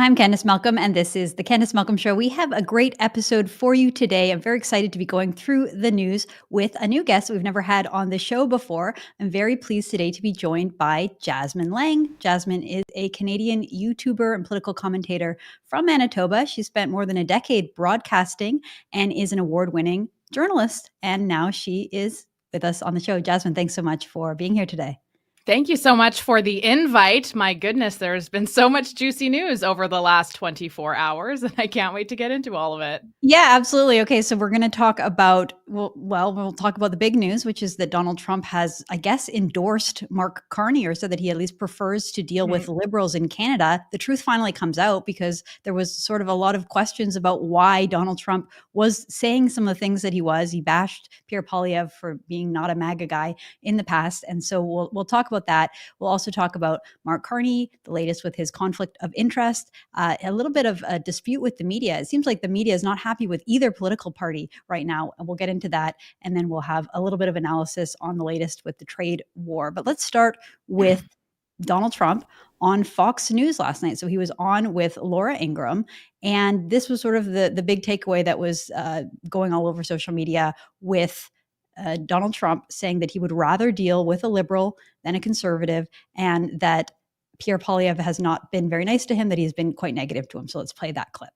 I'm Candice Malcolm, and this is the Candice Malcolm Show. We have a great episode for you today. I'm very excited to be going through the news with a new guest we've never had on the show before. I'm very pleased today to be joined by Jasmin Laine. Jasmin is a Canadian YouTuber and political commentator from Manitoba. She spent more than a decade broadcasting and is an award-winning journalist. And now she is with us on the show. Jasmin, thanks so much for being here today. Thank you so much for the invite. My goodness, there's been so much juicy news over the last 24 hours, and I can't wait to get into all of it. Yeah, absolutely. Okay, so we're going to talk about, we'll talk about the big news, which is that Donald Trump has, I guess, endorsed Mark Carney, or said that he at least prefers to deal with liberals in Canada. The truth finally comes out because there was sort of a lot of questions about why Donald Trump was saying some of the things that he was. He bashed Pierre Poilievre for being not a MAGA guy in the past. And so we'll talk about that. We'll also talk about Mark Carney, the latest with his conflict of interest, a little bit of a dispute with the media. It seems like the media is not happy with either political party right now, and we'll get into that. And then we'll have a little bit of analysis on the latest with the trade war. But let's start with Donald Trump on Fox News last night. So he was on with Laura Ingraham, and this was sort of the big takeaway that was going all over social media with Donald Trump saying that he would rather deal with a liberal than a conservative, and that Pierre Poilievre has not been very nice to him, that he's been quite negative to him. So let's play that clip.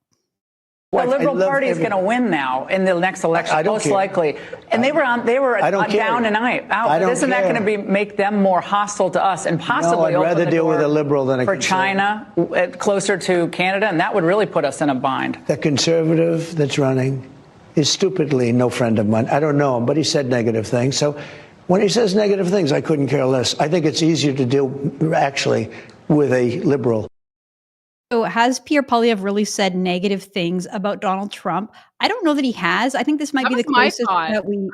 The Liberal Party is going to win now in the next election, most likely. And they were down and out. Isn't that going to make them more hostile to us and possibly I'd rather deal with a liberal than a for China, closer to Canada, and that would really put us in a bind. The conservative that's running is stupidly no friend of mine. I don't know him, but he said negative things. So when he says negative things, I couldn't care less. I think it's easier to deal actually with a liberal. So has Pierre Poilievre really said negative things about Donald Trump? I don't know that he has. I think this might be the closest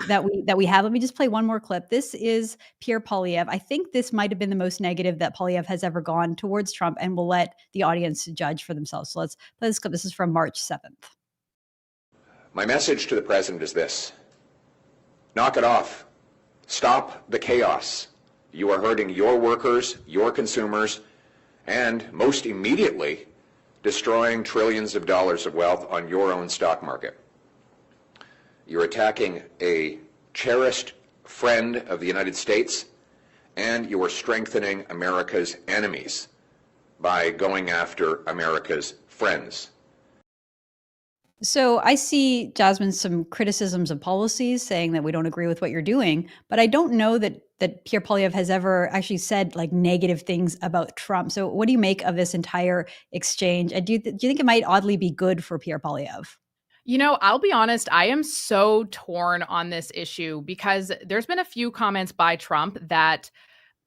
that we have. Let me just play one more clip. This is Pierre Poilievre. I think this might have been the most negative that Poilievre has ever gone towards Trump, and we'll let the audience judge for themselves. So let's play this clip. This is from March 7th. My message to the president is this: knock it off. Stop the chaos. You are hurting your workers, your consumers, and most immediately destroying trillions of dollars of wealth on your own stock market. You're attacking a cherished friend of the United States, and you are strengthening America's enemies by going after America's friends. So I see, Jasmin, some criticisms of policies, saying that we don't agree with what you're doing, but I don't know that Pierre Poilievre has ever actually said like negative things about Trump. So what do you make of this entire exchange? And do you think it might oddly be good for Pierre Poilievre? You know, I'll be honest, I am so torn on this issue because there's been a few comments by Trump that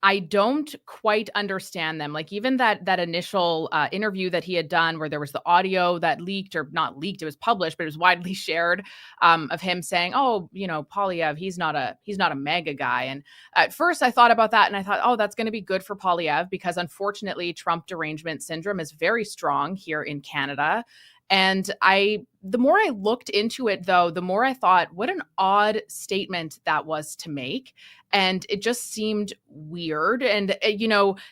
I don't quite understand them. Like even that initial interview that he had done where there was the audio that leaked, or not leaked, it was published, but it was widely shared, of him saying, oh, you know, Poilievre, he's not a mega guy. And at first I thought about that and I thought, oh, that's going to be good for Poilievre because unfortunately Trump derangement syndrome is very strong here in Canada. And the more I looked into it, though, the more I thought, what an odd statement that was to make. And it just seemed weird. And,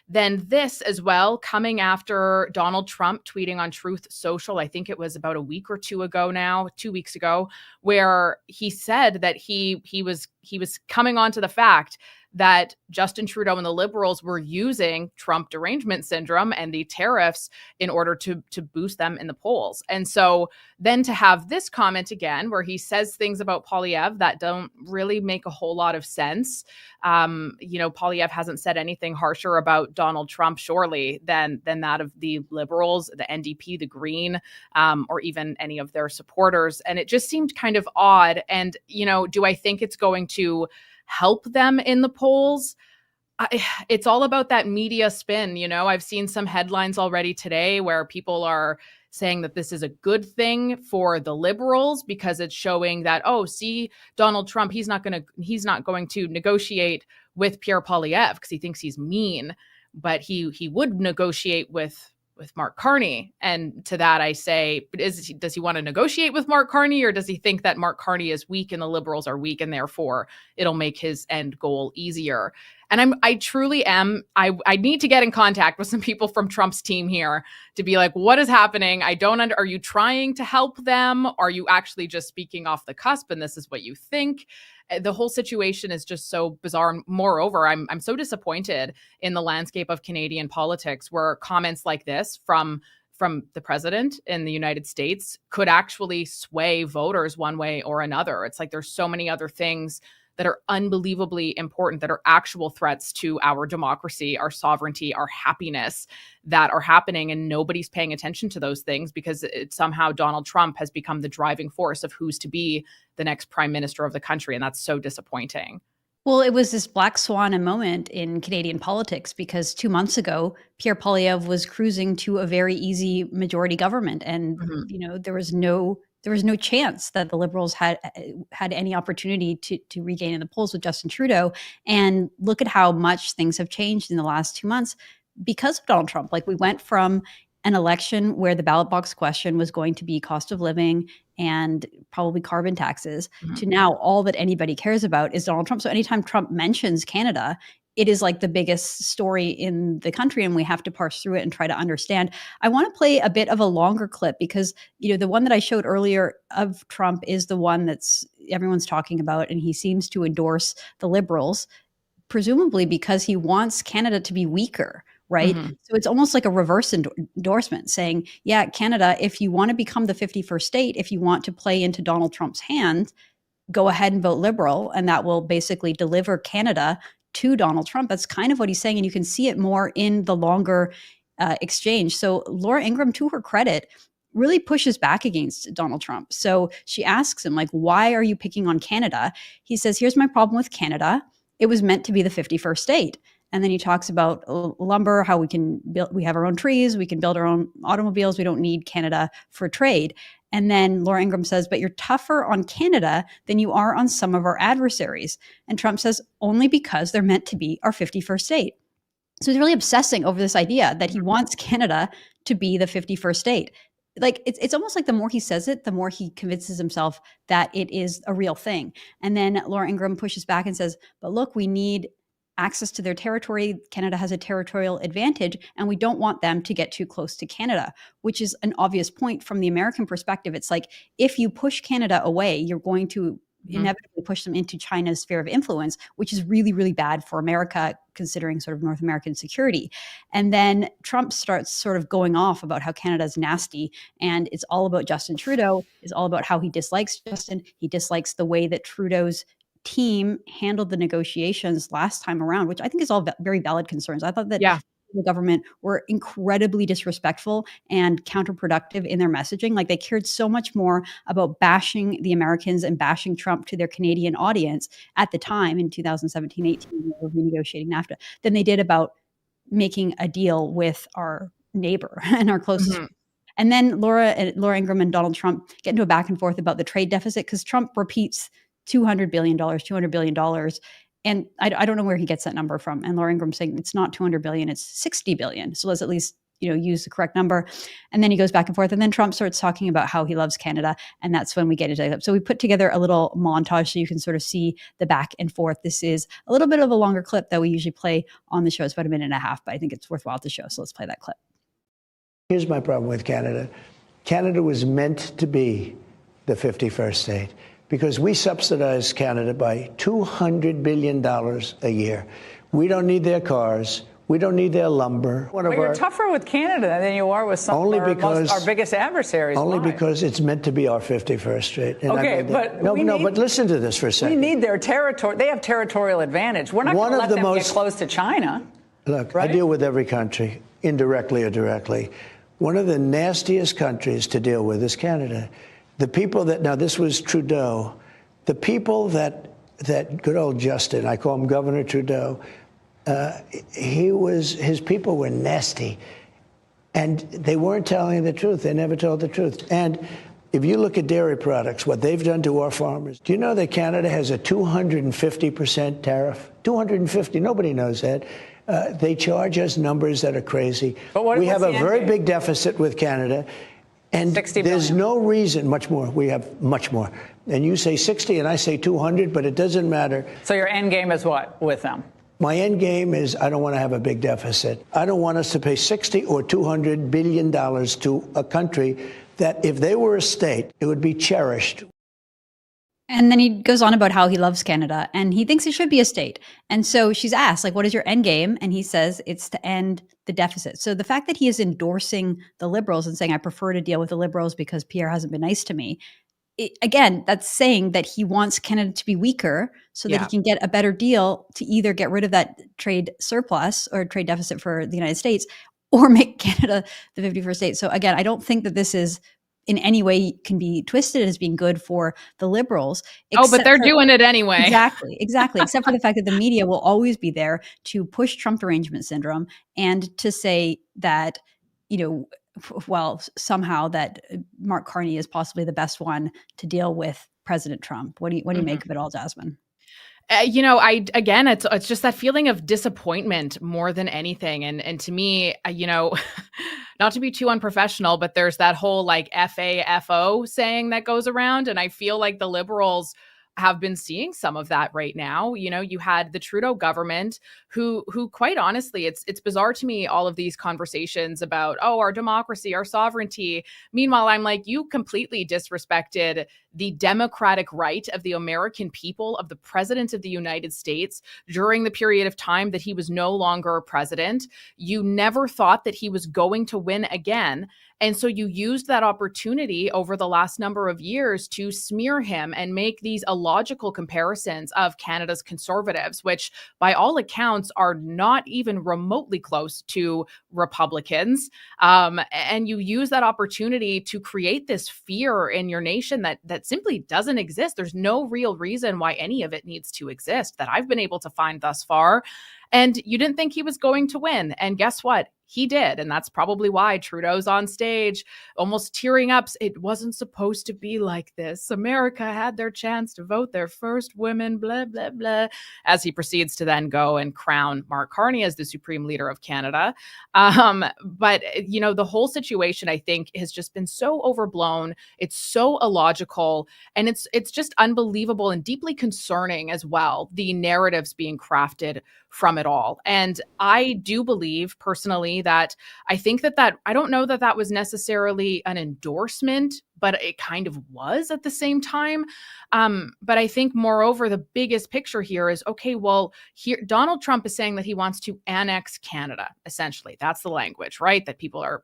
then this as well, coming after Donald Trump tweeting on Truth Social, I think it was about a week or 2 ago now, 2 weeks ago, where he said that he was coming on to the fact that Justin Trudeau and the Liberals were using Trump derangement syndrome and the tariffs in order to boost them in the polls. And so then to have this comment again, where he says things about Poilievre that don't really make a whole lot of sense. Poilievre hasn't said anything harsher about Donald Trump, surely, than that of the Liberals, the NDP, the Green, or even any of their supporters. And it just seemed kind of odd. And, do I think it's going to help them in the polls? It's all about that media spin. I've seen some headlines already today where people are saying that this is a good thing for the Liberals because it's showing that, oh, see, Donald Trump, he's not going to negotiate with Pierre Poilievre because he thinks he's mean, but he would negotiate with Mark Carney. And to that I say, does he want to negotiate with Mark Carney, or does he think that Mark Carney is weak and the Liberals are weak and therefore it'll make his end goal easier? And I truly am. I need to get in contact with some people from Trump's team here to be like, what is happening? Are you trying to help them? Are you actually just speaking off the cusp and this is what you think? The whole situation is just so bizarre. And moreover, I'm so disappointed in the landscape of Canadian politics where comments like this from the president in the United States could actually sway voters one way or another. It's like there's so many other things that are unbelievably important, that are actual threats to our democracy, our sovereignty, our happiness that are happening. And nobody's paying attention to those things because somehow Donald Trump has become the driving force of who's to be the next prime minister of the country. And that's so disappointing. Well, it was this black swan moment in Canadian politics because 2 months ago, Pierre Poilievre was cruising to a very easy majority government. And, there was no chance that the Liberals had any opportunity to regain in the polls with Justin Trudeau. And look at how much things have changed in the last 2 months because of Donald Trump. Like we went from an election where the ballot box question was going to be cost of living and probably carbon taxes to now all that anybody cares about is Donald Trump. So anytime Trump mentions Canada, it is like the biggest story in the country, and we have to parse through it and try to understand. I want to play a bit of a longer clip because, the one that I showed earlier of Trump is the one that's everyone's talking about, and he seems to endorse the Liberals, presumably because he wants Canada to be weaker, right? So it's almost like a reverse endorsement saying, yeah, Canada, if you want to become the 51st state, if you want to play into Donald Trump's hand, go ahead and vote Liberal, and that will basically deliver Canada to Donald Trump. That's kind of what he's saying. And you can see it more in the longer exchange. So Laura Ingraham, to her credit, really pushes back against Donald Trump. So she asks him, like, why are you picking on Canada? He says, here's my problem with Canada. It was meant to be the 51st state. And then he talks about lumber, how we have our own trees, we can build our own automobiles. We don't need Canada for trade. And then Laura Ingraham says, but you're tougher on Canada than you are on some of our adversaries. And Trump says, only because they're meant to be our 51st state. So he's really obsessing over this idea that he wants Canada to be the 51st state. Like it's almost like the more he says it, the more he convinces himself that it is a real thing. And then Laura Ingraham pushes back and says, but look, we need access to their territory. Canada has a territorial advantage, and we don't want them to get too close to Canada, which is an obvious point from the American perspective. It's like, if you push Canada away, you're going to inevitably push them into China's sphere of influence, which is really, really bad for America, considering sort of North American security. And then Trump starts sort of going off about how Canada's nasty, and it's all about Justin Trudeau. It's all about how he dislikes Justin. He dislikes the way that Trudeau's team handled the negotiations last time around, which I think is all very valid concerns. I thought that the government were incredibly disrespectful and counterproductive in their messaging. Like they cared so much more about bashing the Americans and bashing Trump to their Canadian audience at the time in 2017-18 when they were renegotiating NAFTA than they did about making a deal with our neighbor and our closest. And then Laura Ingraham and Donald Trump get into a back and forth about the trade deficit because Trump repeats $200 billion. And I don't know where he gets that number from. And Laura Ingraham saying it's not $200 billion, it's $60 billion. So let's at least, use the correct number. And then he goes back and forth. And then Trump starts talking about how he loves Canada. And that's when we get into it. So we put together a little montage so you can sort of see the back and forth. This is a little bit of a longer clip that we usually play on the show. It's about a minute and a half, but I think it's worthwhile to show. So let's play that clip. Here's my problem with Canada. Canada was meant to be the 51st state, because we subsidize Canada by $200 billion a year. We don't need their cars. We don't need their lumber. But you're tougher with Canada than you are with some of our biggest adversaries. Only because it's meant to be our 51st state. And okay, but but listen to this for a second. We need their territory. They have territorial advantage. We're not going to let them get close to China. Look, right? I deal with every country, indirectly or directly. One of the nastiest countries to deal with is Canada. The people that, now this was Trudeau, the people that good old Justin, I call him Governor Trudeau, his people were nasty, and they weren't telling the truth. They never told the truth. And If you look at dairy products, what they've done to our farmers, do you know that Canada has a 250% tariff? 250, nobody knows that. They charge us numbers that are crazy. But we have a very big deficit with Canada, and there's no reason, much more, we have much more. And you say 60 and I say 200, but it doesn't matter. So your end game is what with them? My end game is I don't want to have a big deficit. I don't want us to pay $60 or $200 billion to a country that if they were a state, it would be cherished. And then he goes on about how he loves Canada and he thinks it should be a state. And so she's asked, like, what is your end game? And he says it's to end the deficit. So the fact that he is endorsing the Liberals and saying, I prefer to deal with the Liberals because Pierre hasn't been nice to me, again, that's saying that he wants Canada to be weaker so that he can get a better deal to either get rid of that trade surplus or trade deficit for the United States or make Canada the 51st state. So again, I don't think that this is in any way can be twisted as being good for the Liberals. But they're doing it anyway. Exactly. Except for the fact that the media will always be there to push Trump derangement syndrome and to say that, well, somehow that Mark Carney is possibly the best one to deal with President Trump. What do you make of it all, Jasmin? It's just that feeling of disappointment more than anything. And to me, not to be too unprofessional, but there's that whole like FAFO saying that goes around. And I feel like the Liberals have been seeing some of that right now. You had the Trudeau government who quite honestly, it's bizarre to me, all of these conversations about, our democracy, our sovereignty. Meanwhile, I'm like, you completely disrespected the democratic right of the American people, of the president of the United States during the period of time that he was no longer president. You never thought that he was going to win again. And so you used that opportunity over the last number of years to smear him and make these illogical comparisons of Canada's conservatives, which by all accounts are not even remotely close to Republicans. And you use that opportunity to create this fear in your nation that simply doesn't exist. There's no real reason why any of it needs to exist that I've been able to find thus far. And you didn't think he was going to win. And guess what? He did. And that's probably why Trudeau's on stage almost tearing up. It wasn't supposed to be like this. America had their chance to vote their first women, blah, blah, blah, as he proceeds to then go and crown Mark Carney as the Supreme Leader of Canada. But the whole situation, I think, has just been so overblown. It's so illogical. And it's just unbelievable and deeply concerning as well, the narratives being crafted from it all. And I do believe personally that I think that I don't know that was necessarily an endorsement, but it kind of was at the same time. But I think moreover, the biggest picture here is, okay, well, here Donald Trump is saying that he wants to annex Canada. Essentially, that's the language, right? That people are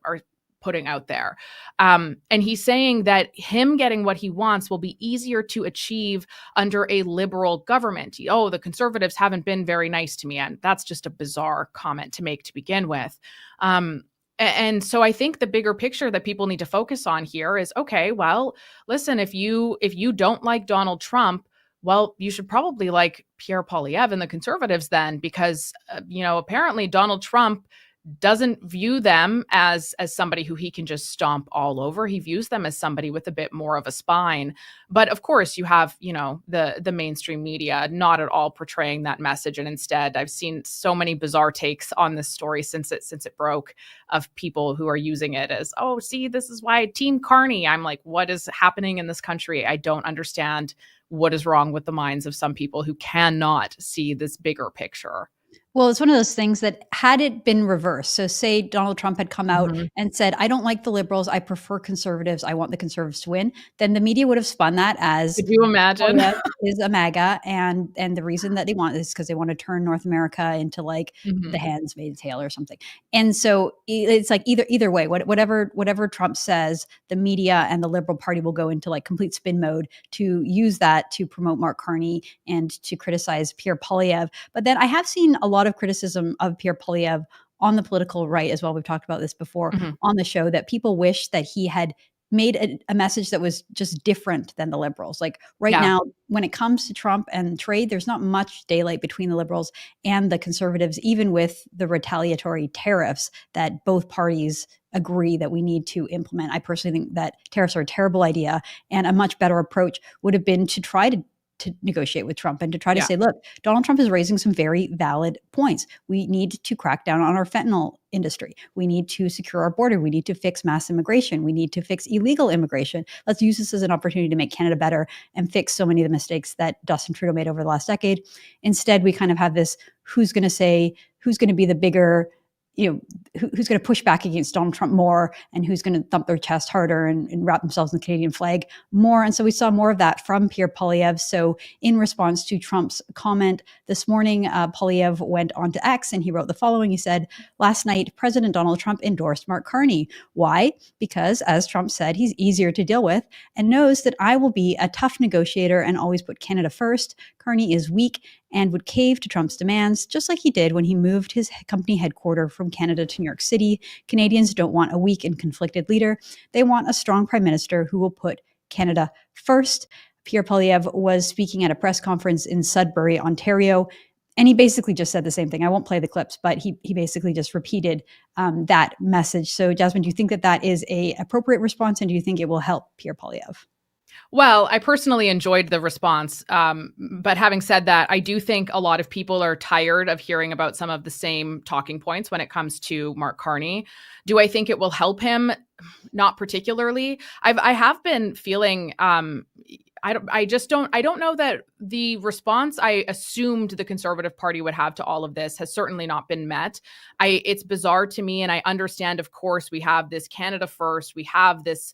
putting out there. And he's saying that him getting what he wants will be easier to achieve under a Liberal government. The Conservatives haven't been very nice to me. And that's just a bizarre comment to make to begin with. And so I think the bigger picture that people need to focus on here is, okay, well, listen, if you don't like Donald Trump, well, you should probably like Pierre Poilievre and the Conservatives then, because, apparently Donald Trump doesn't view them as somebody who he can just stomp all over. He views them as somebody with a bit more of a spine. But of course, you have, the mainstream media not at all portraying that message. And instead, I've seen so many bizarre takes on this story since it broke, of people who are using it as, see, this is why Team Carney. I'm like, what is happening in this country? I don't understand what is wrong with the minds of some people who cannot see this bigger picture. Well, it's one of those things that had it been reversed, so say Donald Trump had come out and said, I don't like the Liberals, I prefer Conservatives, I want the Conservatives to win, then the media would have spun that as, could you imagine? Is a MAGA, and the reason that they want this is because they want to turn North America into like the Handmaid's Tale or something. And so it's like either way, whatever Trump says, the media and the Liberal Party will go into like complete spin mode to use that to promote Mark Carney and to criticize Pierre Poilievre. But then I have seen a lot of criticism of Pierre Poilievre on the political right as well. We've talked about this before on the show, that people wish that he had made a message that was just different than the Liberals. Like now, when it comes to Trump and trade, there's not much daylight between the Liberals and the Conservatives, even with the retaliatory tariffs that both parties agree that we need to implement. I personally think that tariffs are a terrible idea, and a much better approach would have been to try to negotiate with Trump and to try to say, look, Donald Trump is raising some very valid points. We need to crack down on our fentanyl industry. We need to secure our border. We need to fix mass immigration. We need to fix illegal immigration. Let's use this as an opportunity to make Canada better and fix so many of the mistakes that Justin Trudeau made over the last decade. Instead, we kind of have this, who's going to be the bigger, who's going to push back against Donald Trump more, and who's going to thump their chest harder and wrap themselves in the Canadian flag more. And so we saw more of that from Pierre Poilievre. So in response to Trump's comment this morning, Poilievre went on to X and he wrote the following. He said, last night, President Donald Trump endorsed Mark Carney. Why? Because, as Trump said, he's easier to deal with and knows that I will be a tough negotiator and always put Canada first. Carney is weak and would cave to Trump's demands, just like he did when he moved his company headquarters from Canada to New York City. Canadians don't want a weak and conflicted leader. They want a strong prime minister who will put Canada first. Pierre Poilievre was speaking at a press conference in Sudbury, Ontario, and he basically just said the same thing. I won't play the clips, but he basically just repeated that message. So, Jasmin, do you think that that is an appropriate response, and do you think it will help Pierre Poilievre? Well, I personally enjoyed the response. But having said that, I do think a lot of people are tired of hearing about some of the same talking points when it comes to Mark Carney. Do I think it will help him? Not particularly. I have been feeling I don't know that the response I assumed the Conservative Party would have to all of this has certainly not been met. It's bizarre to me, and I understand, of course, we have this Canada first. We have this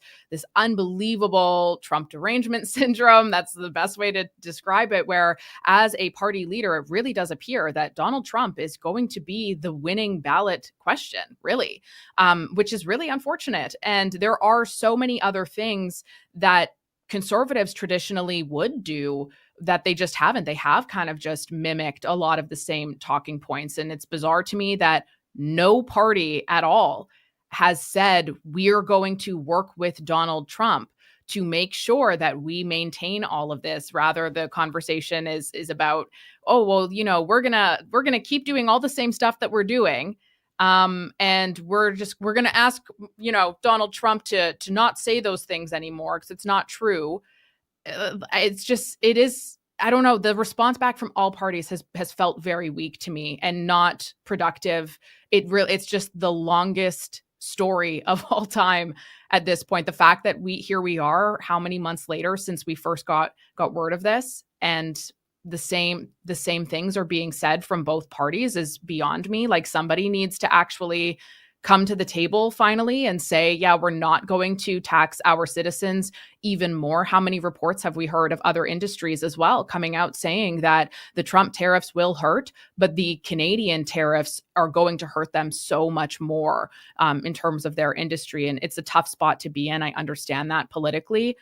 unbelievable Trump derangement syndrome. That's the best way to describe it, where as a party leader, it really does appear that Donald Trump is going to be the winning ballot question, really, which is really unfortunate. And there are so many other things that Conservatives traditionally would do that they just haven't. They have kind of just mimicked a lot of the same talking points. And it's bizarre to me that no party at all has said, we're going to work with Donald Trump to make sure that we maintain all of this. Rather, the conversation is about, oh, well, we're gonna keep doing all the same stuff that we're doing. And we're going to ask, Donald Trump to not say those things anymore because it's not true. It is, I don't know. The response back from all parties has felt very weak to me and not productive. It's just the longest story of all time at this point. The fact that we are how many months later since we first got word of this, and the same things are being said from both parties is beyond me. Like, somebody needs to actually come to the table finally and say, yeah, we're not going to tax our citizens even more. How many reports have we heard of other industries as well coming out saying that the Trump tariffs will hurt, but the Canadian tariffs are going to hurt them so much more in terms of their industry. And it's a tough spot to be in. I understand that politically.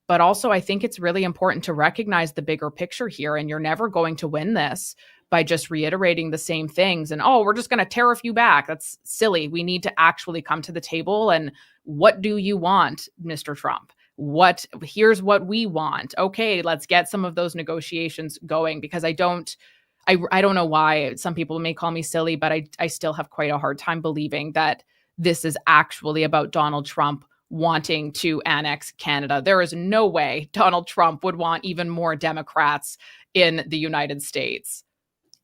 But also, I think it's really important to recognize the bigger picture here. And you're never going to win this by just reiterating the same things and, oh, we're just going to tariff you back. That's silly. We need to actually come to the table. And what do you want, Mr. Trump? Here's what we want. Okay, let's get some of those negotiations going, because I don't know why some people may call me silly, but I still have quite a hard time believing that this is actually about Donald Trump wanting to annex Canada. There is no way Donald Trump would want even more Democrats in the United States.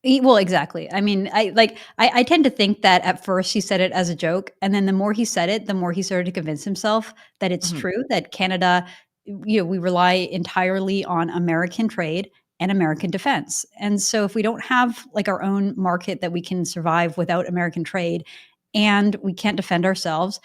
Well, exactly. I mean, I tend to think that at first he said it as a joke, and then the more he said it, the more he started to convince himself that it's true, that Canada, we rely entirely on American trade and American defense. And so if we don't have like our own market that we can survive without American trade, and we can't defend ourselves,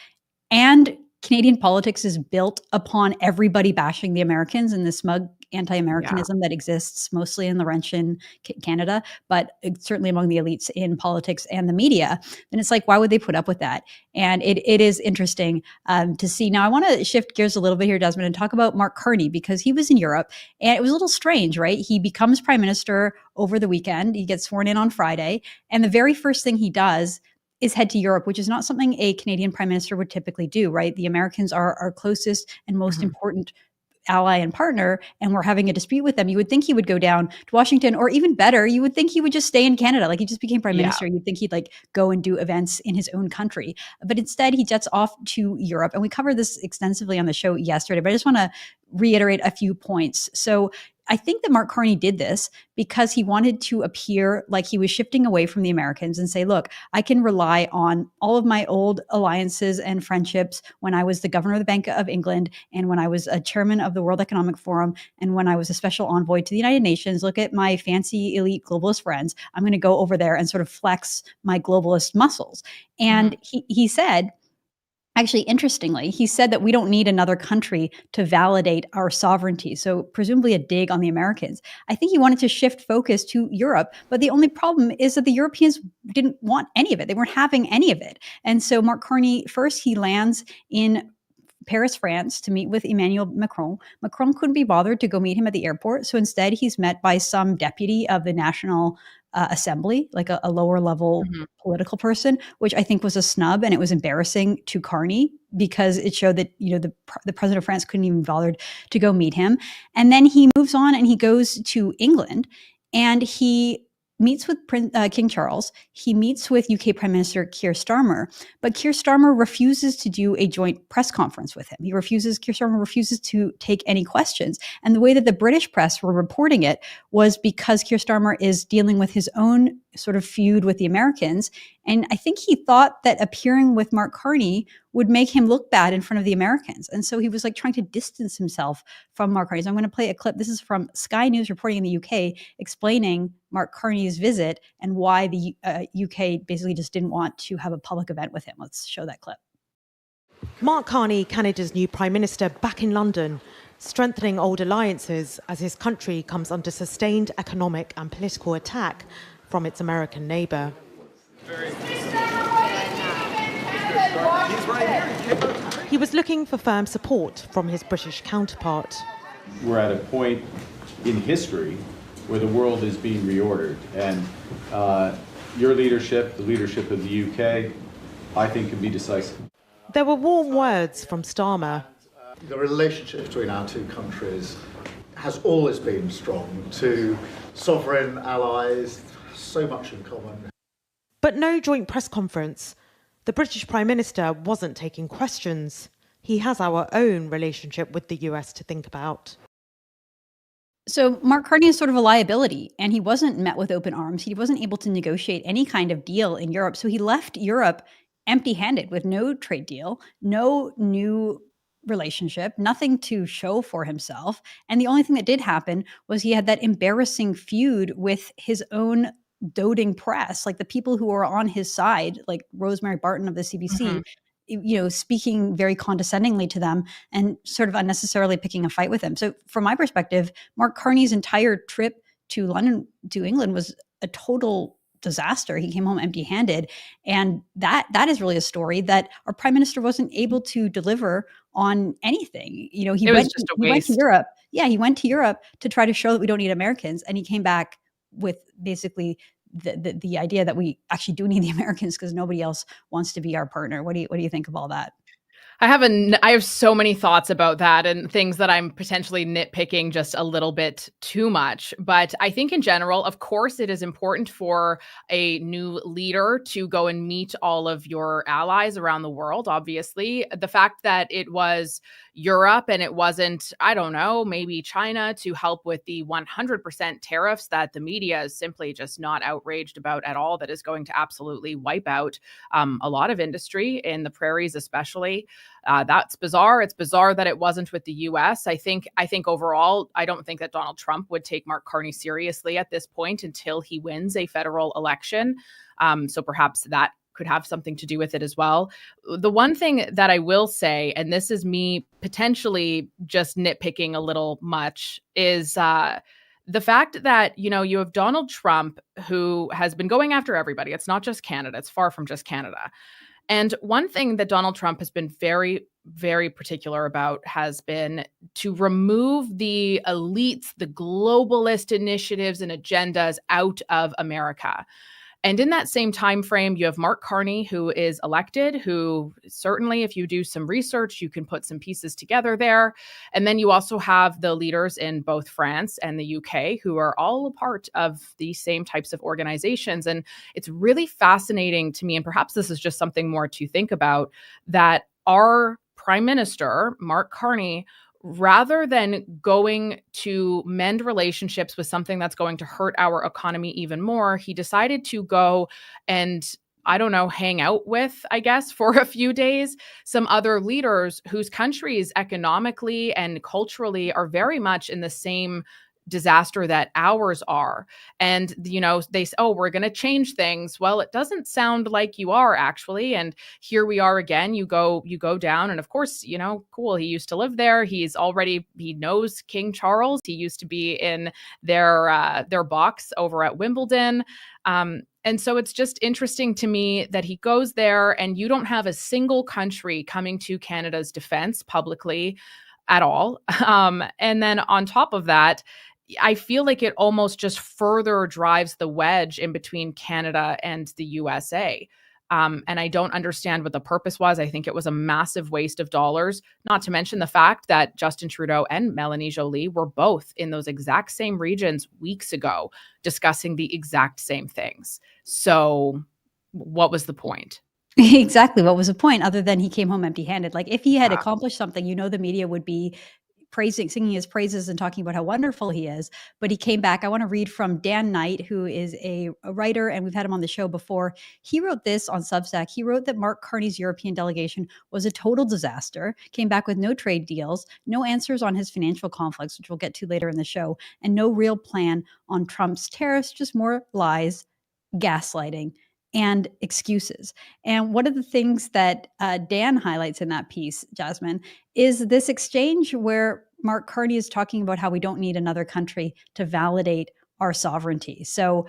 and Canadian politics is built upon everybody bashing the Americans and the smug anti-Americanism that exists mostly in Laurentian Canada, but certainly among the elites in politics and the media, then it's like, why would they put up with that? And it is interesting to see. Now, I want to shift gears a little bit here, Jasmin, and talk about Mark Carney, because he was in Europe, and it was a little strange, right? He becomes prime minister over the weekend. He gets sworn in on Friday, and the very first thing he does is head to Europe, which is not something a Canadian prime minister would typically do, right? The Americans are our closest and most important ally and partner and we're having a dispute with them, you would think he would go down to Washington, or even better, you would think he would just stay in Canada. Like, he just became prime minister. You'd think he'd like go and do events in his own country. But instead he jets off to Europe. And we covered this extensively on the show yesterday, but I just want to reiterate a few points. So I think that Mark Carney did this because he wanted to appear like he was shifting away from the Americans and say, look, I can rely on all of my old alliances and friendships when I was the governor of the Bank of England and when I was a chairman of the World Economic Forum and when I was a special envoy to the United Nations. Look at my fancy elite globalist friends. I'm going to go over there and sort of flex my globalist muscles. And he said, actually, interestingly, he said that we don't need another country to validate our sovereignty. So presumably a dig on the Americans. I think he wanted to shift focus to Europe, but the only problem is that the Europeans didn't want any of it. They weren't having any of it. And so Mark Carney, first he lands in Paris, France, to meet with Emmanuel Macron. Macron couldn't be bothered to go meet him at the airport. So instead, he's met by some deputy of the National Assembly, like a lower level political person, which I think was a snub. And it was embarrassing to Carney because it showed that, the president of France couldn't even be bothered to go meet him. And then he moves on and he goes to England and he meets with King Charles. He meets with UK Prime Minister Keir Starmer, but Keir Starmer refuses to do a joint press conference with him. Keir Starmer refuses to take any questions. And the way that the British press were reporting it was because Keir Starmer is dealing with his own sort of feud with the Americans. And I think he thought that appearing with Mark Carney would make him look bad in front of the Americans. And so he was like trying to distance himself from Mark Carney. So I'm going to play a clip. This is from Sky News reporting in the UK explaining Mark Carney's visit and why the UK basically just didn't want to have a public event with him. Let's show that clip. Mark Carney, Canada's new Prime Minister, back in London, strengthening old alliances as his country comes under sustained economic and political attack from its American neighbour. He was looking for firm support from his British counterpart. We're at a point in history where the world is being reordered, and your leadership, the leadership of the UK, I think can be decisive. There were warm words from Starmer. The relationship between our two countries has always been strong. Two sovereign allies, so much in common. But no joint press conference. The British Prime Minister wasn't taking questions. He has our own relationship with the US to think about. So Mark Carney is sort of a liability, and he wasn't met with open arms. He wasn't able to negotiate any kind of deal in Europe. So he left Europe empty-handed with no trade deal, no new relationship, nothing to show for himself. And the only thing that did happen was he had that embarrassing feud with his own doting press, like the people who were on his side, like Rosemary Barton of the CBC, speaking very condescendingly to them and sort of unnecessarily picking a fight with them. So from my perspective, Mark Carney's entire trip to London, to England, was a total disaster. He came home empty-handed. And that is really a story that our prime minister wasn't able to deliver on anything. He went to Europe. Yeah, he went to Europe to try to show that we don't need Americans. And he came back with basically the idea that we actually do need the Americans because nobody else wants to be our partner. What do you think of all that? I have so many thoughts about that and things that I'm potentially nitpicking just a little bit too much. But I think in general, of course, it is important for a new leader to go and meet all of your allies around the world. Obviously, the fact that it was Europe and it wasn't, I don't know, maybe China to help with the 100% tariffs that the media is simply just not outraged about at all, that is going to absolutely wipe out a lot of industry in the prairies, especially. That's bizarre. It's bizarre that it wasn't with the US. I think overall, I don't think that Donald Trump would take Mark Carney seriously at this point until he wins a federal election. So perhaps that could have something to do with it as well. The one thing that I will say, and this is me potentially just nitpicking a little much, is the fact that, you have Donald Trump, who has been going after everybody. It's not just Canada. It's far from just Canada. And one thing that Donald Trump has been very, very particular about has been to remove the elites, the globalist initiatives and agendas out of America. And in that same time frame, you have Mark Carney, who is elected, who certainly, if you do some research, you can put some pieces together there. And then you also have the leaders in both France and the UK who are all a part of these same types of organizations. And it's really fascinating to me, and perhaps this is just something more to think about, that our Prime Minister, Mark Carney, rather than going to mend relationships with something that's going to hurt our economy even more, he decided to go and, I don't know, hang out with, I guess, for a few days, some other leaders whose countries economically and culturally are very much in the same disaster that ours are. And, they say, oh, we're going to change things. Well, it doesn't sound like you are, actually. And here we are again. You go down. And of course, cool. He used to live there. He knows King Charles. He used to be in their box over at Wimbledon. And so it's just interesting to me that he goes there and you don't have a single country coming to Canada's defense publicly at all. And then on top of that, I feel like it almost just further drives the wedge in between Canada and the USA. And I don't understand what the purpose was. I think it was a massive waste of dollars, not to mention the fact that Justin Trudeau and Melanie Joly were both in those exact same regions weeks ago discussing the exact same things. So what was the point? Exactly. What was the point other than he came home empty-handed? Like, if he had accomplished something, the media would be singing his praises and talking about how wonderful he is. But he came back. I want to read from Dan Knight, who is a writer, and we've had him on the show before. He wrote this on Substack. He wrote that Mark Carney's European delegation was a total disaster, came back with no trade deals, no answers on his financial conflicts, which we'll get to later in the show, and no real plan on Trump's tariffs, just more lies, gaslighting, and excuses. And one of the things that Dan highlights in that piece, Jasmin, is this exchange where Mark Carney is talking about how we don't need another country to validate our sovereignty. So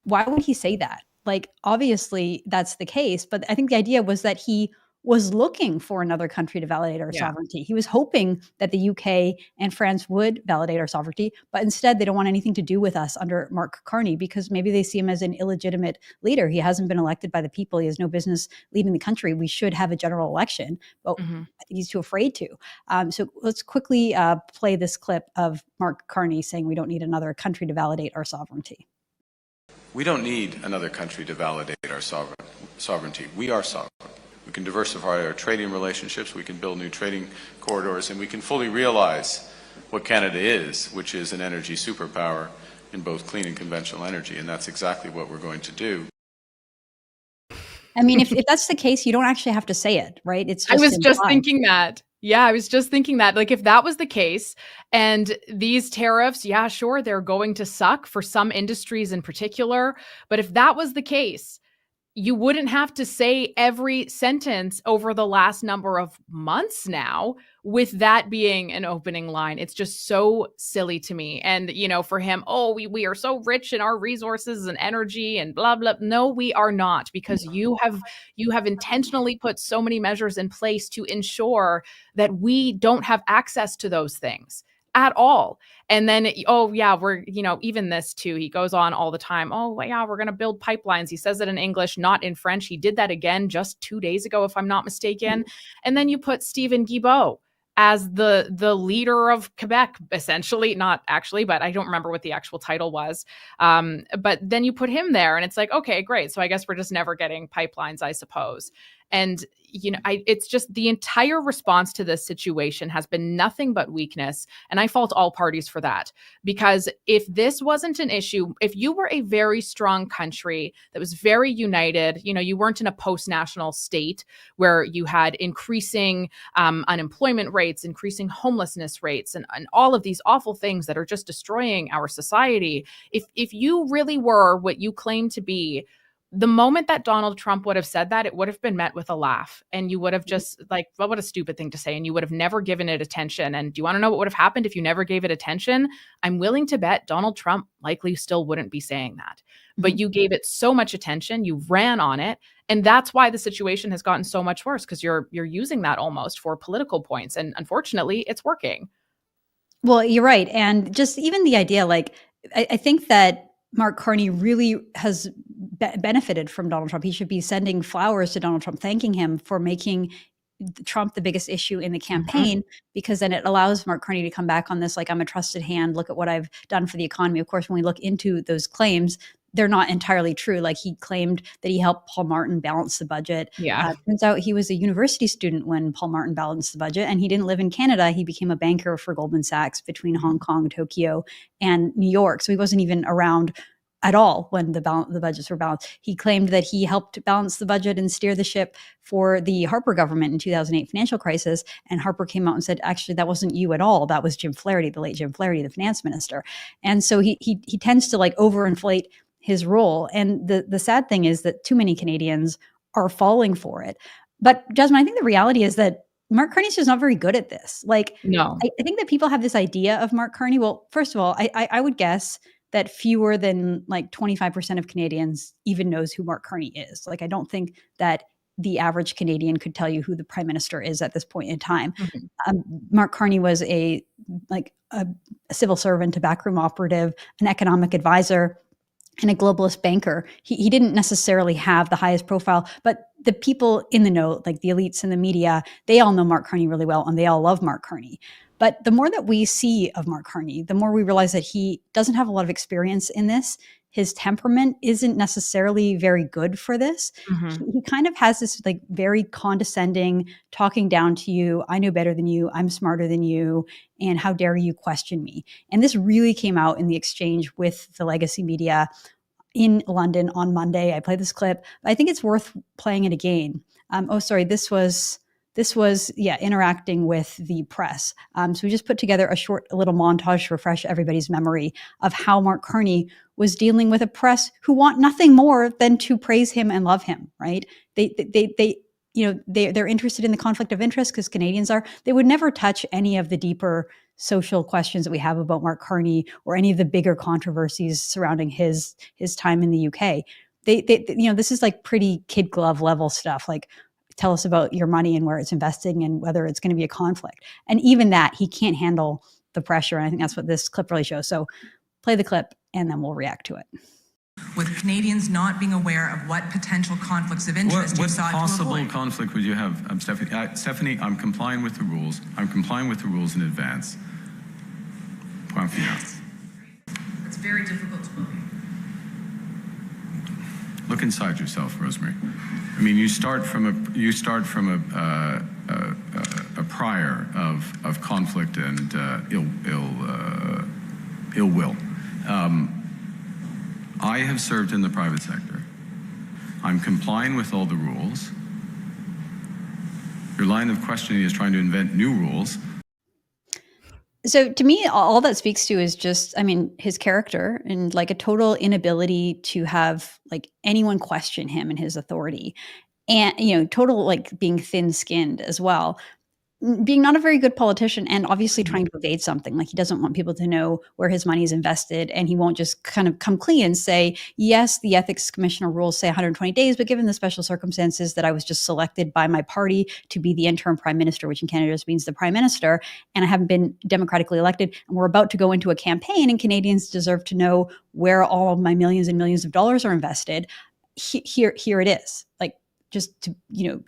why would he say that? Like, obviously that's the case, but I think the idea was that he was looking for another country to validate our sovereignty. He was hoping that the UK and France would validate our sovereignty, but instead they don't want anything to do with us under Mark Carney because maybe they see him as an illegitimate leader. He hasn't been elected by the people. He has no business leading the country. We should have a general election, but I think he's too afraid to. So let's quickly play this clip of Mark Carney saying we don't need another country to validate our sovereignty. We don't need another country to validate our sovereignty. We are sovereign. We can diversify our trading relationships, we can build new trading corridors, and we can fully realize what Canada is, which is an energy superpower in both clean and conventional energy, and that's exactly what we're going to do. I mean, if that's the case, you don't actually have to say it, right? It's just I was just thinking that. Yeah, I was just thinking that. Like, if that was the case, and these tariffs, yeah, sure, they're going to suck for some industries in particular, but if that was the case, you wouldn't have to say every sentence over the last number of months now with that being an opening line. It's just so silly to me. And, for him, we are so rich in our resources and energy and blah, blah. No, we are not, because you have intentionally put so many measures in place to ensure that we don't have access to those things at all. And then, we're, even this too, he goes on all the time. We're going to build pipelines. He says it in English, not in French. He did that again just 2 days ago, if I'm not mistaken. And then you put Stephen Guilbeault as the leader of Quebec, essentially, not actually, but I don't remember what the actual title was. But then you put him there and it's like, okay, great. So I guess we're just never getting pipelines, I suppose. And, it's just the entire response to this situation has been nothing but weakness. And I fault all parties for that, because if this wasn't an issue, if you were a very strong country that was very united, you weren't in a post-national state where you had increasing unemployment rates, increasing homelessness rates, and all of these awful things that are just destroying our society. If you really were what you claim to be, the moment that Donald Trump would have said that, it would have been met with a laugh, and you would have just what a stupid thing to say. And you would have never given it attention. And do you want to know what would have happened if you never gave it attention? I'm willing to bet Donald Trump likely still wouldn't be saying that, but you gave it so much attention, you ran on it. And that's why the situation has gotten so much worse, because you're using that almost for political points. And unfortunately, it's working. Well, you're right. And just even the idea, I think that Mark Carney really has benefited from Donald Trump. He should be sending flowers to Donald Trump, thanking him for making Trump the biggest issue in the campaign, because then it allows Mark Carney to come back on this, like, I'm a trusted hand, look at what I've done for the economy. Of course, when we look into those claims, they're not entirely true. Like, he claimed that he helped Paul Martin balance the budget. Yeah. Turns out he was a university student when Paul Martin balanced the budget, and he didn't live in Canada. He became a banker for Goldman Sachs between Hong Kong, Tokyo, and New York. So he wasn't even around at all when the budgets were balanced. He claimed that he helped balance the budget and steer the ship for the Harper government in 2008 financial crisis. And Harper came out and said, actually, that wasn't you at all. That was Jim Flaherty, the late Jim Flaherty, the finance minister. And so he tends to like overinflate his role. And the sad thing is that too many Canadians are falling for it. But Jasmin, I think the reality is that Mark Carney's just not very good at this. Like, No. I think that people have this idea of Mark Carney. Well, first of all, I would guess that fewer than like 25% of Canadians even knows who Mark Carney is. Like, I don't think that the average Canadian could tell you who the prime minister is at this point in time. Mark Carney was a civil servant, a backroom operative, an economic advisor, and a globalist banker. He didn't necessarily have the highest profile, but the people in the know, like the elites in the media, they all know Mark Carney really well, and they all love Mark Carney. But the more that we see of Mark Carney, the more we realize that he doesn't have a lot of experience in this. His temperament isn't necessarily very good for this. He kind of has this like very condescending, talking down to you. I know better than you. I'm smarter than you. And how dare you question me? And this really came out in the exchange with the legacy media in London on Monday. I played this clip. I think it's worth playing it again. This was interacting with the press. So we just put together a short little montage to refresh everybody's memory of how Mark Carney was dealing with a press who want nothing more than to praise him and love him, right? They're interested in the conflict of interest because Canadians are. They would never touch any of the deeper social questions that we have about Mark Carney or any of the bigger controversies surrounding his time in the UK. This is like pretty kid glove level stuff. Like, tell us about your money and where it's investing and whether it's going to be a conflict. And even that, he can't handle the pressure. And I think that's what this clip really shows. So play the clip and then we'll react to it. With Canadians not being aware of what potential conflicts of interest you sought to avoid. What possible conflict would you have, Stephanie? Stephanie, I'm complying with the rules. I'm complying with the rules in advance. Point final. It's very difficult to believe. Look inside yourself, Rosemary. I mean, you start from a prior of conflict and ill will. I have served in the private sector. I'm complying with all the rules. Your line of questioning is trying to invent new rules. So to me, all that speaks to is just, his character and like a total inability to have like anyone question him and his authority, and, total like being thin-skinned as well. Being not a very good politician and obviously trying to evade something. Like, he doesn't want people to know where his money is invested, and he won't just kind of come clean and say, yes, the ethics commissioner rules say 120 days, but given the special circumstances that I was just selected by my party to be the interim prime minister, which in Canada just means the prime minister, and I haven't been democratically elected, and we're about to go into a campaign, and Canadians deserve to know where all of my millions and millions of dollars are invested. Here it is. Like, just to,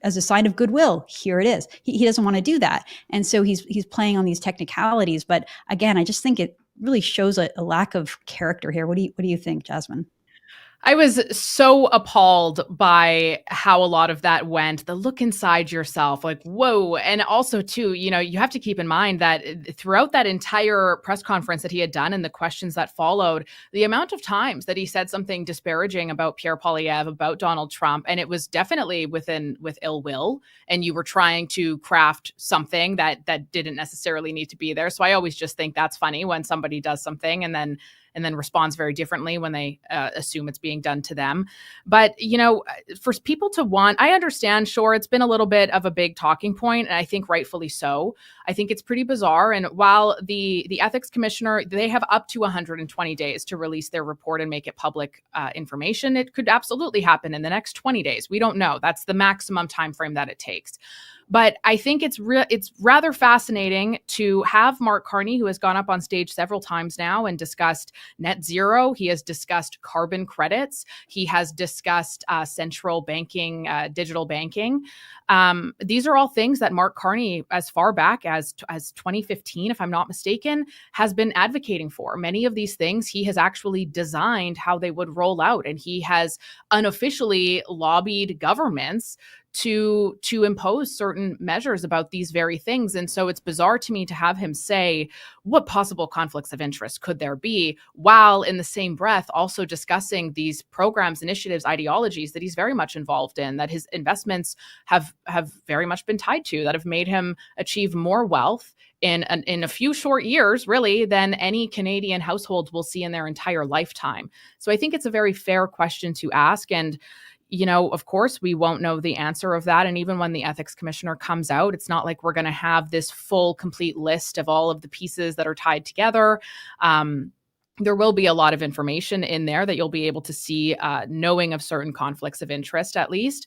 as a sign of goodwill, here it is. He doesn't want to do that. And so he's playing on these technicalities. But again, I just think it really shows a lack of character here. What do you think, Jasmin? I was so appalled by how a lot of that went. The look inside yourself, like, whoa. And also, too, you have to keep in mind that throughout that entire press conference that he had done and the questions that followed, the amount of times that he said something disparaging about Pierre Poilievre, about Donald Trump, and it was definitely with ill will, and you were trying to craft something that didn't necessarily need to be there. So I always just think that's funny when somebody does something and then responds very differently when they assume it's being done to them. But, for people to want, I understand, sure, it's been a little bit of a big talking point, and I think rightfully so. I think it's pretty bizarre. And while the ethics commissioner, they have up to 120 days to release their report and make it public information, it could absolutely happen in the next 20 days. We don't know. That's the maximum time frame that it takes. But I think it's rather fascinating to have Mark Carney, who has gone up on stage several times now and discussed net zero. He has discussed carbon credits. He has discussed central banking, digital banking. These are all things that Mark Carney, as far back as 2015, if I'm not mistaken, has been advocating for. Many of these things he has actually designed how they would roll out, and he has unofficially lobbied governments to impose certain measures about these very things. And so it's bizarre to me to have him say, what possible conflicts of interest could there be, while in the same breath also discussing these programs, initiatives, ideologies that he's very much involved in, that his investments have very much been tied to, that have made him achieve more wealth in a few short years, really, than any Canadian household will see in their entire lifetime. So I think it's a very fair question to ask. And of course, we won't know the answer of that. And even when the ethics commissioner comes out, it's not like we're going to have this full, complete list of all of the pieces that are tied together. There will be a lot of information in there that you'll be able to see, knowing of certain conflicts of interest, at least.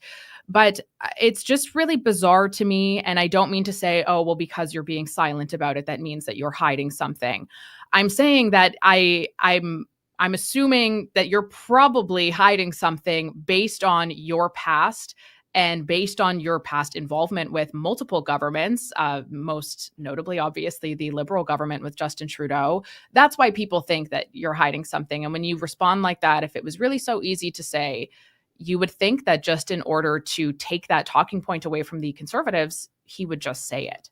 But it's just really bizarre to me. And I don't mean to say, oh, well, because you're being silent about it, that means that you're hiding something. I'm saying that I'm assuming that you're probably hiding something based on your past and based on your past involvement with multiple governments, most notably, obviously, the Liberal government with Justin Trudeau. That's why people think that you're hiding something. And when you respond like that, if it was really so easy to say, you would think that just in order to take that talking point away from the Conservatives, he would just say it.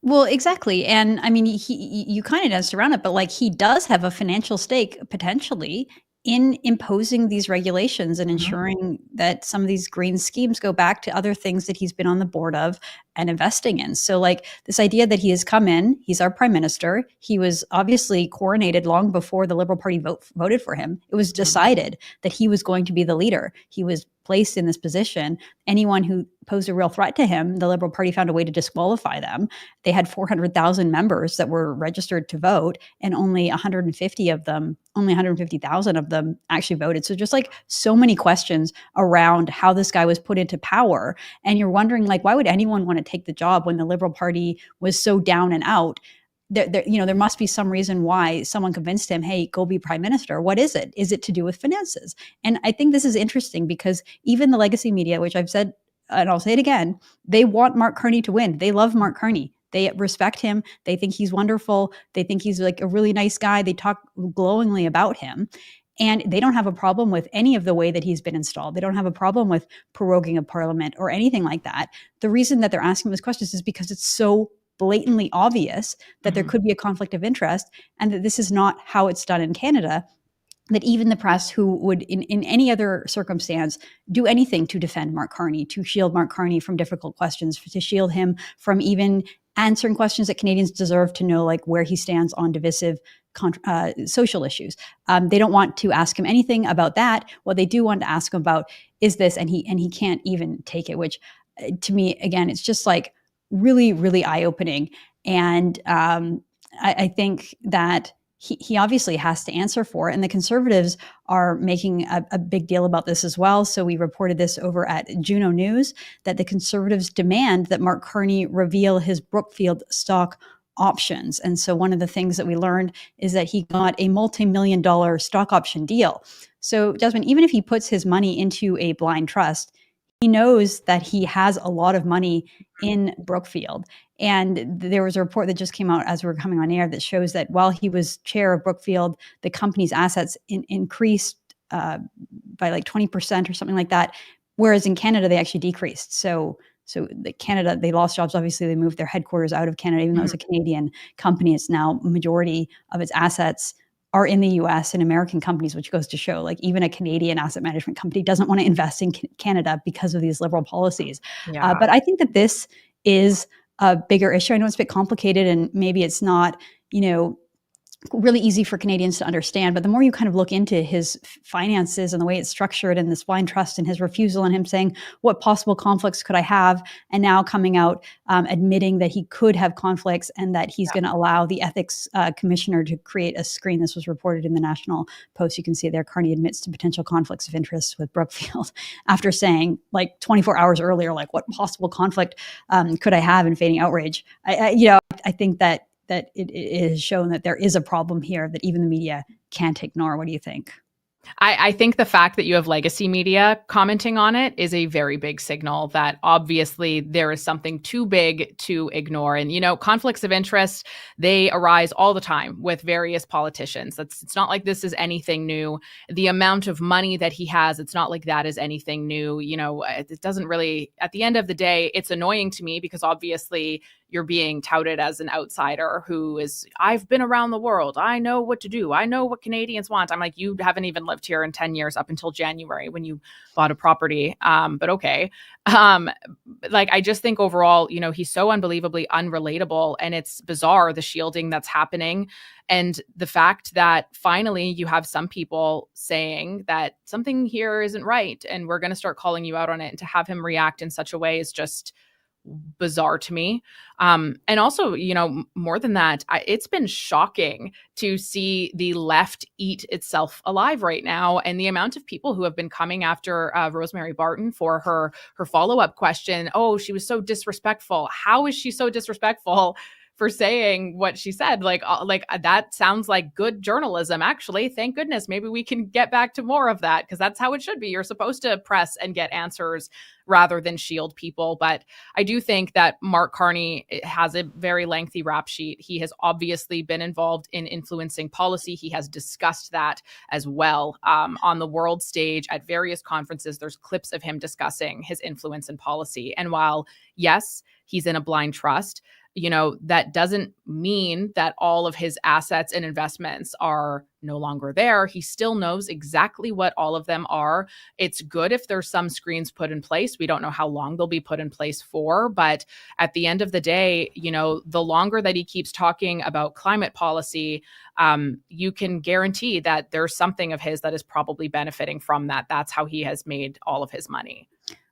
Well, exactly. And I mean, you kind of danced around it, but like he does have a financial stake potentially in imposing these regulations and ensuring that some of these green schemes go back to other things that he's been on the board of and investing in. So like this idea that he has come in, he's our prime minister. He was obviously coronated long before the Liberal Party voted for him. It was decided that he was going to be the leader. He was placed in this position. Anyone who posed a real threat to him, the Liberal Party found a way to disqualify them. They had 400,000 members that were registered to vote, and only 150,000 of them actually voted. So just like so many questions around how this guy was put into power. And you're wondering, like, why would anyone want to take the job when the Liberal Party was so down and out? There must be some reason why someone convinced him, hey, go be prime minister. What is it? Is it to do with finances? And I think this is interesting because even the legacy media, which I've said, and I'll say it again, they want Mark Carney to win. They love Mark Carney. They respect him. They think he's wonderful. They think he's like a really nice guy. They talk glowingly about him. And they don't have a problem with any of the way that he's been installed. They don't have a problem with proroguing of parliament or anything like that. The reason that they're asking those questions is because it's so blatantly obvious that there could be a conflict of interest and that this is not how it's done in Canada, that even the press who would in any other circumstance do anything to defend Mark Carney, to shield Mark Carney from difficult questions, to shield him from even answering questions that Canadians deserve to know, like where he stands on divisive social issues. They don't want to ask him anything about that. What they do want to ask him about is this, and he can't even take it, which to me, again, it's just like really, really eye-opening. And I think that he obviously has to answer for it. And the Conservatives are making a big deal about this as well. So we reported this over at Juno News, that the Conservatives demand that Mark Carney reveal his Brookfield stock options. And so one of the things that we learned is that he got a multi-million-dollar stock option deal. So Jasmin, even if he puts his money into a blind trust, he knows that he has a lot of money in Brookfield. And there was a report that just came out as we were coming on air that shows that while he was chair of Brookfield, the company's assets increased by like 20% or something like that. Whereas in Canada, they actually decreased. So Canada, they lost jobs. Obviously, they moved their headquarters out of Canada, even though it's a Canadian company. It's now majority of its assets are in the US and American companies, which goes to show like even a Canadian asset management company doesn't want to invest in Canada because of these liberal policies. Yeah. But I think that this is a bigger issue. I know it's a bit complicated and maybe it's not, really easy for Canadians to understand. But the more you kind of look into his finances and the way it's structured and this blind trust and his refusal and him saying, what possible conflicts could I have? And now coming out admitting that he could have conflicts and that he's going to allow the ethics commissioner to create a screen. This was reported in the National Post. You can see there, Carney admits to potential conflicts of interest with Brookfield after saying like 24 hours earlier, like what possible conflict could I have in feigning outrage? I think that it is shown that there is a problem here that even the media can't ignore. What do you think? I think the fact that you have legacy media commenting on it is a very big signal that obviously there is something too big to ignore. And, conflicts of interest, they arise all the time with various politicians. It's not like this is anything new. The amount of money that he has, it's not like that is anything new. It doesn't really, at the end of the day, it's annoying to me because obviously you're being touted as an outsider who is, I've been around the world. I know what to do. I know what Canadians want. I'm like, you haven't even lived here in 10 years up until January when you bought a property. But okay. I just think overall, he's so unbelievably unrelatable, and it's bizarre, the shielding that's happening. And the fact that finally you have some people saying that something here isn't right and we're going to start calling you out on it, and to have him react in such a way is just bizarre to me. And also, more than that, it's been shocking to see the left eat itself alive right now. And the amount of people who have been coming after Rosemary Barton for her follow-up question. Oh, she was so disrespectful. How is she so disrespectful for saying what she said? Like that sounds like good journalism, actually. Thank goodness. Maybe we can get back to more of that, because that's how it should be. You're supposed to press and get answers rather than shield people. But I do think that Mark Carney has a very lengthy rap sheet. He has obviously been involved in influencing policy. He has discussed that as well on the world stage at various conferences. There's clips of him discussing his influence in policy. And while, yes, he's in a blind trust, that doesn't mean that all of his assets and investments are no longer there. He still knows exactly what all of them are. It's good if there's some screens put in place. We don't know how long they'll be put in place for, but at the end of the day, the longer that he keeps talking about climate policy, you can guarantee that there's something of his that is probably benefiting from that. That's how he has made all of his money.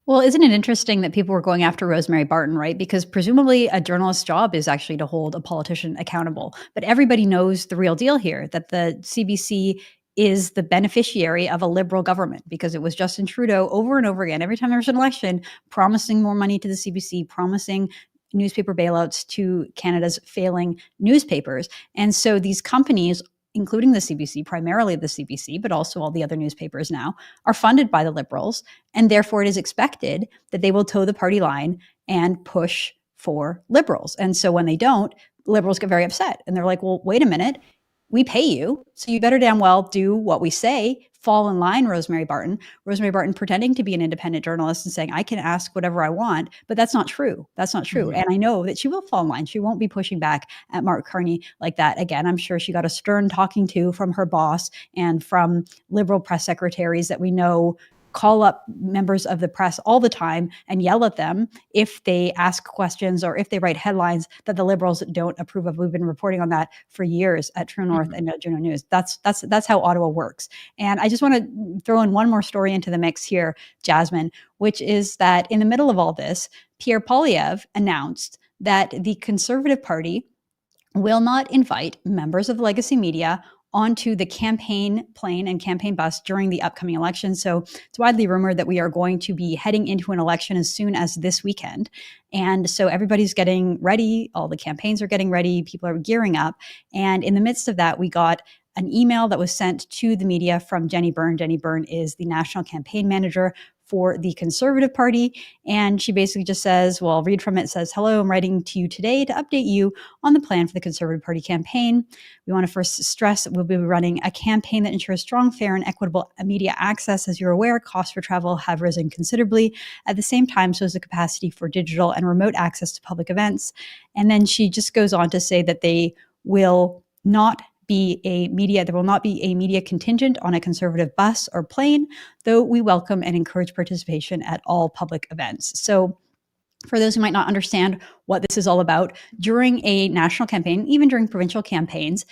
Well, isn't it interesting that people were going after Rosemary Barton, right? Because presumably a journalist's job is actually to hold a politician accountable. But everybody knows the real deal here, that the CBC is the beneficiary of a Liberal government, because it was Justin Trudeau over and over again, every time there was an election, promising more money to the CBC, promising newspaper bailouts to Canada's failing newspapers. And so these companies, including the CBC, primarily the CBC, but also all the other newspapers now, are funded by the Liberals. And therefore it is expected that they will toe the party line and push for Liberals. And so when they don't, Liberals get very upset. And they're like, well, wait a minute, we pay you, so you better damn well do what we say. Fall in line, Rosemary Barton. Rosemary Barton pretending to be an independent journalist and saying, I can ask whatever I want, but that's not true. That's not true. Mm-hmm. And I know that she will fall in line. She won't be pushing back at Mark Carney like that. Again, I'm sure she got a stern talking to from her boss and from Liberal press secretaries that we know call up members of the press all the time and yell at them if they ask questions or if they write headlines that the Liberals don't approve of. We've been reporting on that for years at True North and at Juno News. That's how Ottawa works. And I just want to throw in one more story into the mix here, Jasmin, which is that in the middle of all this, Pierre Poilievre announced that the Conservative Party will not invite members of the legacy media onto the campaign plane and campaign bus during the upcoming election. So it's widely rumored that we are going to be heading into an election as soon as this weekend. And so everybody's getting ready. All the campaigns are getting ready. People are gearing up. And in the midst of that, we got an email that was sent to the media from Jenny Byrne. Jenny Byrne is the national campaign manager for the Conservative Party. And she basically just says, well, I'll read from it. It says, hello, I'm writing to you today to update you on the plan for the Conservative Party campaign. We want to first stress that we'll be running a campaign that ensures strong, fair, and equitable media access. As you're aware, costs for travel have risen considerably. At the same time, so is the capacity for digital and remote access to public events. And then she just goes on to say that there will not be a media contingent on a Conservative bus or plane, though we welcome and encourage participation at all public events. So For those who might not understand what this is all about, during a national campaign, even during provincial campaigns,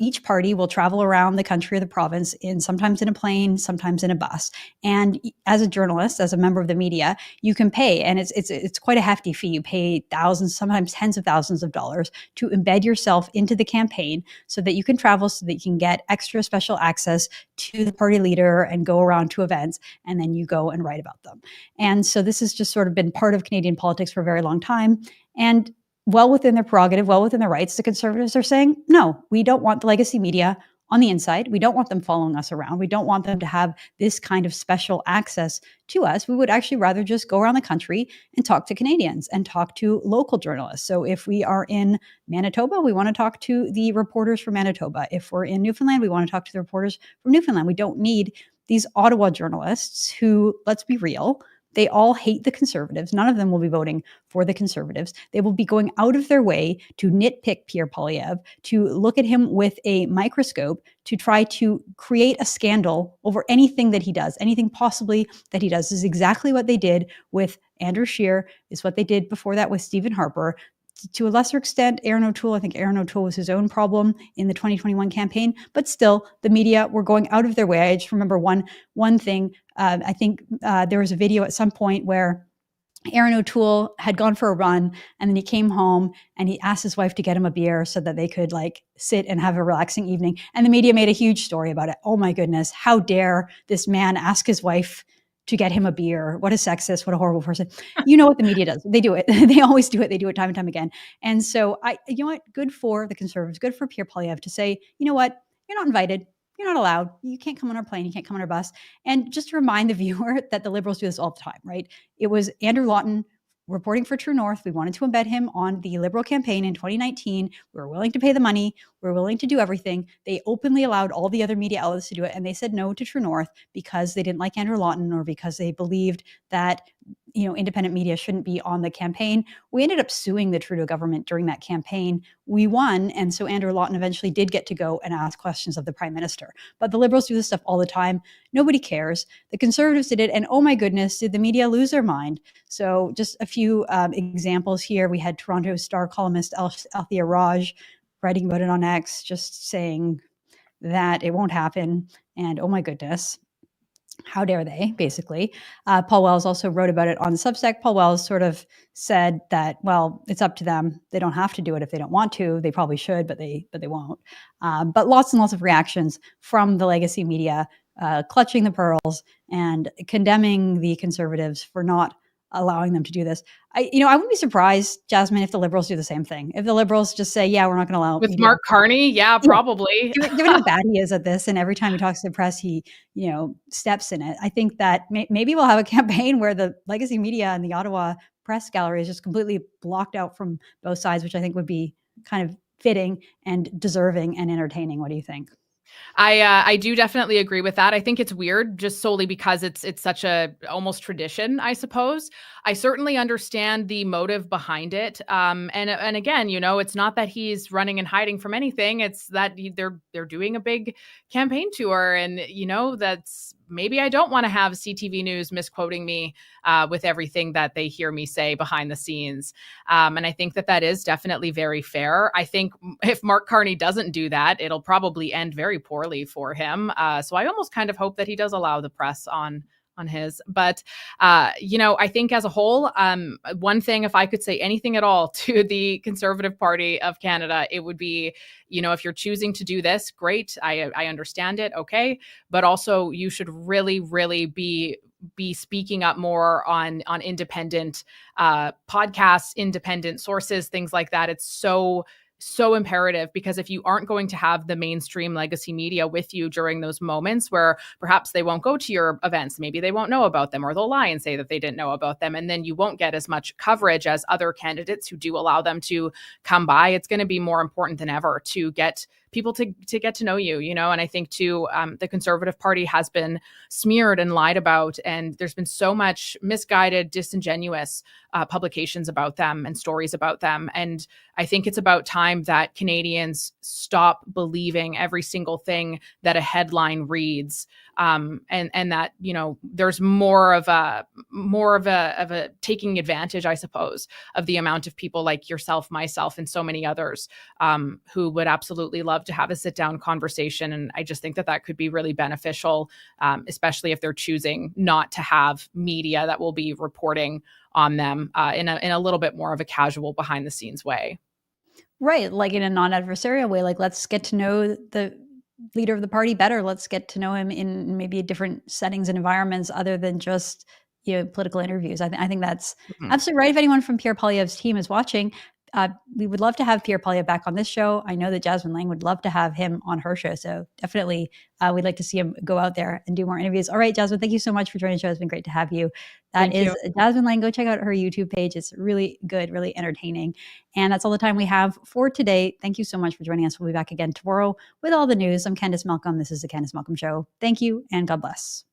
each party will travel around the country or the province sometimes in a plane, sometimes in a bus. And as a journalist, as a member of the media, you can pay, and it's quite a hefty fee. You pay thousands, sometimes tens of thousands of dollars to embed yourself into the campaign so that you can travel, so that you can get extra special access to the party leader and go around to events, and then you go and write about them. And so this has just sort of been part of Canadian politics for a very long time. And well within their prerogative, well within their rights, the Conservatives are saying, no, we don't want the legacy media on the inside. We don't want them following us around. We don't want them to have this kind of special access to us. We would actually rather just go around the country and talk to Canadians and talk to local journalists. So if we are in Manitoba, we want to talk to the reporters from Manitoba. If we're in Newfoundland, we want to talk to the reporters from Newfoundland. We don't need these Ottawa journalists who, let's be real, they all hate the Conservatives. None of them will be voting for the Conservatives. They will be going out of their way to nitpick Pierre Poilievre, to look at him with a microscope, to try to create a scandal over anything that he does, anything possibly that he does. This is exactly what they did with Andrew Scheer, is what they did before that with Stephen Harper. To a lesser extent, Aaron O'Toole. I think Aaron O'Toole was his own problem in the 2021 campaign, but still, the media were going out of their way. I just remember one thing. I think there was a video at some point where Aaron O'Toole had gone for a run, and then he came home and he asked his wife to get him a beer so that they could sit and have a relaxing evening. And the media made a huge story about it. Oh my goodness, how dare this man ask his wife to get him a beer? What a sexist, what a horrible person. You know what the media does. They do it. They always do it. They do it time and time again. And so you know what? Good for the Conservatives, good for Pierre Poilievre to say, you know what? You're not invited. You're not allowed. You can't come on our plane. You can't come on our bus. And just to remind the viewer that the Liberals do this all the time, right? It was Andrew Lawton reporting for True North. We wanted to embed him on the Liberal campaign in 2019. We were willing to pay the money. We were willing to do everything. They openly allowed all the other media outlets to do it. And they said no to True North because they didn't like Andrew Lawton, or because they believed that independent media shouldn't be on the campaign. We ended up suing the Trudeau government during that campaign. We won. And so Andrew Lawton eventually did get to go and ask questions of the Prime Minister. But the Liberals do this stuff all the time. Nobody cares. The Conservatives did it. And oh my goodness, did the media lose their mind? So just a few examples here. We had Toronto Star columnist Althea Raj writing about it on X, just saying that it won't happen. And oh my goodness, how dare they, basically. Paul Wells also wrote about it on Substack. Paul Wells sort of said that, well, it's up to them. They don't have to do it if they don't want to. They probably should, but they won't. But lots and lots of reactions from the legacy media, clutching the pearls and condemning the Conservatives for not allowing them to do this. I wouldn't be surprised, Jasmin, if the Liberals do the same thing. If the Liberals just say, yeah, we're not going to allow with media. Mark Carney. Yeah, probably. Given how bad he is at this, and every time he talks to the press, he, steps in it. I think that maybe we'll have a campaign where the legacy media and the Ottawa press gallery is just completely blocked out from both sides, which I think would be kind of fitting and deserving and entertaining. What do you think? I do definitely agree with that. I think it's weird just solely because it's such a almost tradition, I suppose. I certainly understand the motive behind it. And again, it's not that he's running and hiding from anything. It's that they're doing a big campaign tour, and that's maybe I don't want to have CTV News misquoting me with everything that they hear me say behind the scenes. And I think that is definitely very fair. I think if Mark Carney doesn't do that, it'll probably end very poorly for him. So I almost kind of hope that he does allow the press on his. But, I think as a whole, one thing, if I could say anything at all to the Conservative Party of Canada, it would be, if you're choosing to do this, great. I understand it. Okay. But also you should really, really be speaking up more on independent podcasts, independent sources, things like that. It's so imperative, because if you aren't going to have the mainstream legacy media with you during those moments where perhaps they won't go to your events, maybe they won't know about them, or they'll lie and say that they didn't know about them, and then you won't get as much coverage as other candidates who do allow them to come by, it's going to be more important than ever to get people to get to know you, and I think too, the Conservative Party has been smeared and lied about, and there's been so much misguided, disingenuous publications about them and stories about them. And I think it's about time that Canadians stop believing every single thing that a headline reads, and that there's more of a taking advantage, I suppose, of the amount of people like yourself, myself, and so many others who would absolutely love to have a sit-down conversation. And I just think that could be really beneficial, especially if they're choosing not to have media that will be reporting on them in a little bit more of a casual, behind-the-scenes way. Right, like in a non-adversarial way. Like, let's get to know the leader of the party better. Let's get to know him in maybe different settings and environments other than just political interviews. I think that's absolutely right. If anyone from Pierre Poilievre's team is watching, we would love to have Pierre Poilievre back on this show. I know that Jasmin Laine would love to have him on her show. So definitely we'd like to see him go out there and do more interviews. All right, Jasmin, thank you so much for joining the show. It's been great to have you. That is Jasmin Laine. Go check out her YouTube page. It's really good, really entertaining. And that's all the time we have for today. Thank you so much for joining us. We'll be back again tomorrow with all the news. I'm Candace Malcolm. This is the Candace Malcolm Show. Thank you and God bless.